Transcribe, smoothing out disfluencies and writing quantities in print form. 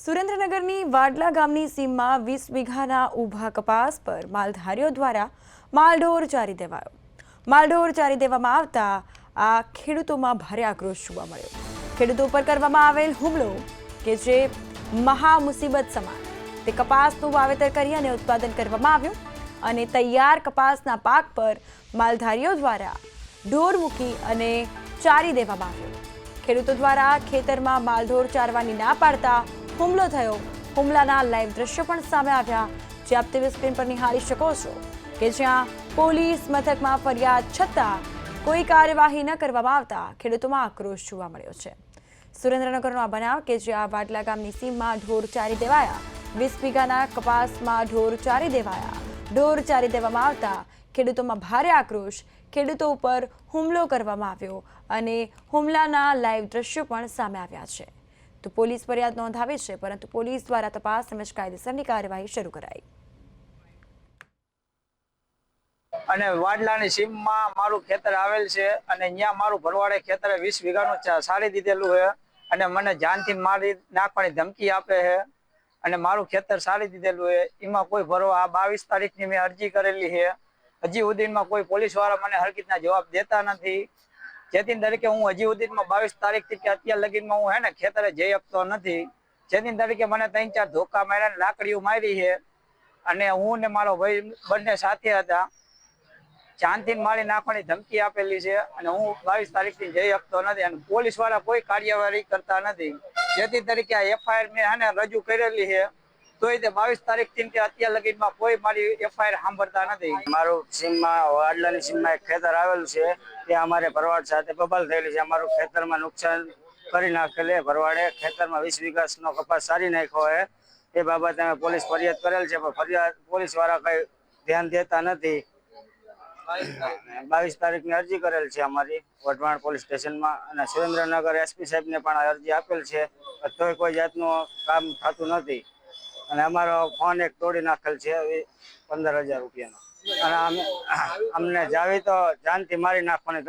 સુરેન્દ્રનગરની વાડલા ગામની સીમમાં 20 વીઘાના ઊભા કપાસ પર માલધારીઓ દ્વારા માલઢોર ચારી દેવાયો. માલઢોર ચારી દેવામાં આવતા આ ખેડૂતોમાં ભારે આક્રોશ જોવા મળ્યો. ખેડૂતો પર કરવામાં આવેલ હુમલો કે જે મહા મુસીબત સમાન. તે કપાસનું વાવેતર કરી અને ઉત્પાદન કરવામાં આવ્યું અને તૈયાર કપાસના પાક પર માલધારીઓ દ્વારા ઢોર મૂકી અને ચારી દેવામાં આવ્યો. ખેડૂતો દ્વારા ખેતરમાં માલઢોર ચારવાની ના પાડતા હુમલો થયો. હુમલાના લાઈવ દ્રશ્યો પણ સામે આવ્યા, જે આપ ટીવી સ્ક્રીન પર નિહાળી શકો છો કે જ્યાં પોલીસ મથકમાં ફરિયાદ છતાં કોઈ કાર્યવાહી ન કરવામાં આવતા ખેડૂતોમાં આક્રોશ જોવા મળ્યો છે. સુરેન્દ્રનગરનો આ બનાવ કે જ્યાં વાડલા ગામની સીમમાં ઢોર ચારી દેવાયા. 20 વીઘાના કપાસમાં ઢોર ચારી દેવાયા. ઢોર ચારી દેવામાં આવતા ખેડૂતોમાં ભારે આક્રોશ. ખેડૂતો ઉપર હુમલો કરવામાં આવ્યો અને હુમલાના લાઈવ દ્રશ્યો પણ સામે આવ્યા છે. તો પોલીસ ફરિયાદ નોંધાવી છે, પરંતુ પોલીસ દ્વારા તપાસ તેમજ કાયદેસરની કાર્યવાહી શરૂ કરાઈ. અને વાડલાની સીમમાં મારું ખેતર આવેલ છે અને અહીંયા મારું ભરવાડે ખેતરે 20 વીઘાનું સારી દીધેલું છે અને મને જાનથી મારી નાખવાની ધમકી આપે છે અને મારું ખેતર સારી દીધેલું છે. એમાં કોઈ ભરવા આ 22 તારીખની મેં અરજી કરેલી છે. હજી સુધીમાં કોઈ પોલીસ વાળા મને હરકતના જવાબ દેતા નથી. જેથી તરીકે હું હજી સુધીમાં 22 તારીખથી કે અત્યાર લગીનમાં હું ને ખેતરે જઈ શકતો નથી. જેથી તરીકે મને 3-4 ધોકા માર્યા, લાકડીઓ મારી છે અને હું ને મારો ભાઈ બંને સાથે હતા. જાનથી મારી નાખવાની ધમકી આપેલી છે અને હું 22 તારીખથી જઈ શકતો નથી અને પોલીસ વાળા કોઈ કાર્યવાહી કરતા નથી. જેથી તરીકે આ એફઆઈઆર મેં રજૂ કરેલી છે, તોય તે 22 તારીખથી કે અત્યાર લગીનમાં કોઈ મારી એફઆઈઆર સાંભળતા નથી. મારું સીમમાં વાડલાની સીમમાં એક ખેતર આવેલું છે, ત્યાં અમારે ભરવાડ સાથે બબાલ થયેલી છે. અમારું ખેતરમાં નુકસાન કરી નાખેલે. ભરવાડે ખેતરમાં 20 વીઘાનો કપાસ સારી નાખ્યો છે. એ બાબતે અમે પોલીસ ફરિયાદ કરેલ છે, પણ ફરિયાદ પોલીસ વાળા કઈ ધ્યાન દેતા નથી. 22 તારીખની અરજી કરેલ છે અમારી વઢવાણ પોલીસ સ્ટેશનમાં અને સુરેન્દ્રનગર એસપી સાહેબને પણ અરજી આપેલ છે, તોય કોઈ જાતનું કામ થતું નથી. અને અમારો ફોન એક તોડી નાખેલ છે 15,000 રૂપિયાનો અને અમને જાવી તો જાનથી મારી નાખવાની